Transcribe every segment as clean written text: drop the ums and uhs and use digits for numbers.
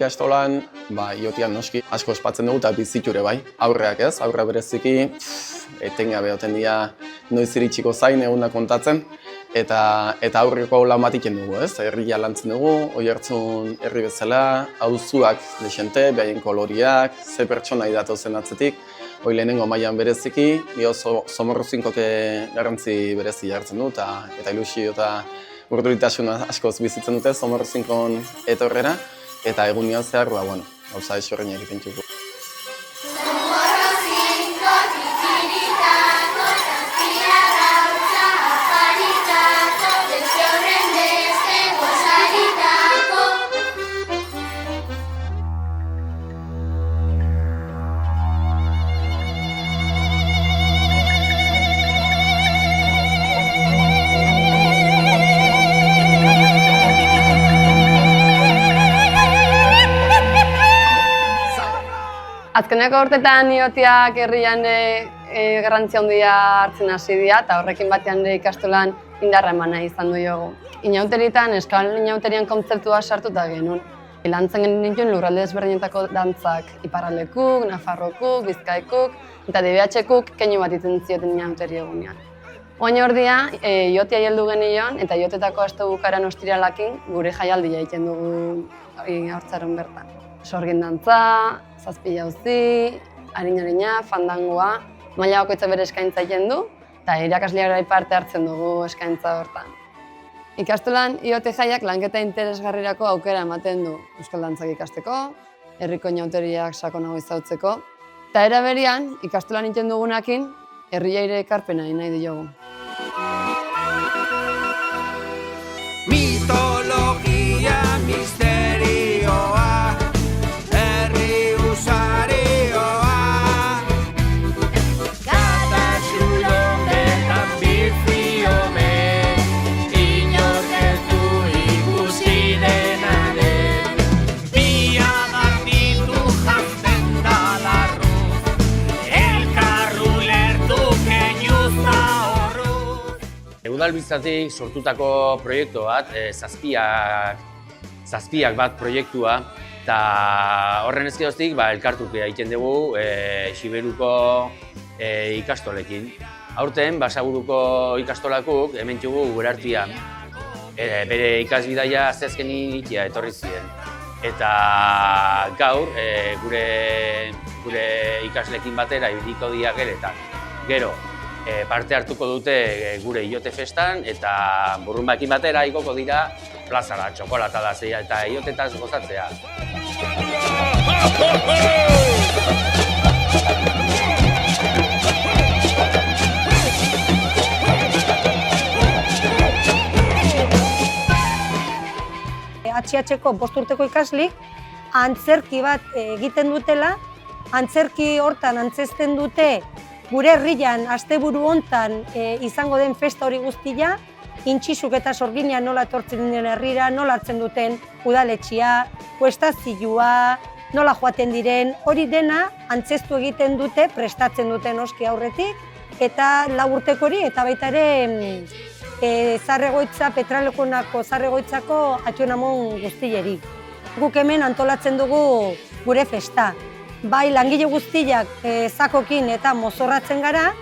ikastolan, iotian noski asko ospatzen dugu eta biziture bai. Aurreak ez, aurra bereziki, etengabe oten dira noiz iritsiko zain eguna kontatzen. Eta aurreko lan bat iken dugu, ez? Herria lantzen dugu, Oiartzun herri bezala, auzuak desente, behaien koloriak, ze pertsona idatozen atzetik. Hoi lehenengo mailan bereziki, Somorrozinkok garrantzi berezi hartzen du, eta ilusio eta urduritasuna askoz bizitzen dute Somorrozinkon etorrera, eta egunean zehar, gauza esorrein egiten txuko. Azkeneko urtetan iotiak herrian garrantzia handia hartzen hasi dira eta horrekin batean ikastolan indarra emana izan du jogu. Inauteritan, eskal inauterian kontzeptua sartuta genuen. Lantzen genituen lurralde desberdinetako dantzak, iparraldekuk, nafarrokuk, bizkaikuk eta DBH-kuk keinu bat itzen zioten inauteri egunean. Oain ordia, iotia heldu genion eta iotetako aste bukaeran ostiralakin gure jaialdia egiten dugu haurtzaroan bertan. Sorgin dantza, zazpi jauzi, harina, fandangoa, maila bakoitza bere eskaintza egiten du eta irakasleak parte hartzen dugu eskaintza hortan. Ikastolan iote jaiak lanketa interesgarrirako aukera ematen du euskal dantzak ikasteko, herriko inauteriak sakonago izautzeko, eta era berean ikastolan egiten dugunakin herriaire ekarpena nahi diogu. Mitologia, misterioa, herri usarioa, kata xulotetan biziome, inorketu ikusi denaren, biagartitu jazten da larruz, elkarru lertu keinuz da horruz. Udalbiltzatik sortutako proiektu bat, zazpiak bat proiektua, eta horren ezkeroztik elkartuke egiten dugu Siberuko ikastolekin. Aurten, Basaburuko ikastolakuk hemen txugu gure hartian. Bere ikasbidaia asteazkenin ikia etorri ziren. Eta gaur, gure ikaslekin batera ibiliko dira geletan. Gero, parte hartuko dute gure iote festan eta burrunbakin batera igoko dira plazara, txokolata da zeia eta iotetaz gozatzea. HH-ko 5 urteko ikaslik antzerki bat egiten dutela, antzerki hortan antzesten dute gure herrian asteburu hontan izango den festa hori guztia, intxisuk eta sorgina nola etortzen den herrira, nola hartzen duten udaletxia, kuestazioa, nola joaten diren, hori dena antzestu egiten dute, prestatzen duten noski aurretik, eta 4 urteko hori, eta baita ere zarregoitza, Petralekonako zarregoitzako atxonamon guztileri. Guk hemen antolatzen dugu gure festa. Bai langile guztiak zakokin eta mozorratzen gara,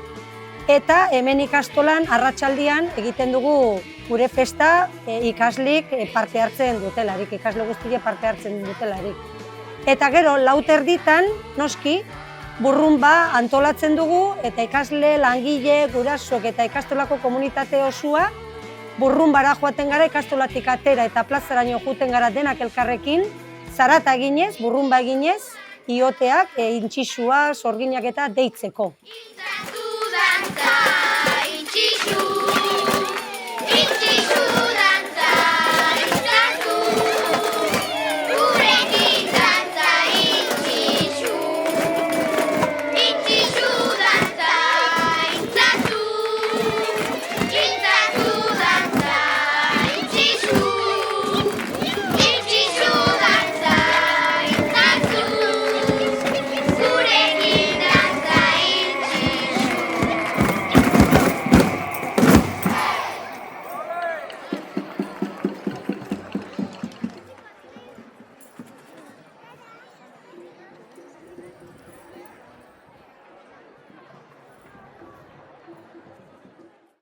eta hemen ikastolan arratsaldean egiten dugu gure festa ikaslik parte hartzen dutelarik, ikasle guztiak parte hartzen dutelarik. Eta gero, 4:30 noski, burrunba antolatzen dugu, eta ikasle, langile, gurasoek eta ikastolako komunitate osua burrunbara joaten gara, ikastolatik atera eta plazaraino joaten gara denak elkarrekin, zarata eginez, burrunba eginez, ioteak, intxisua, sorginak eta deitzeko.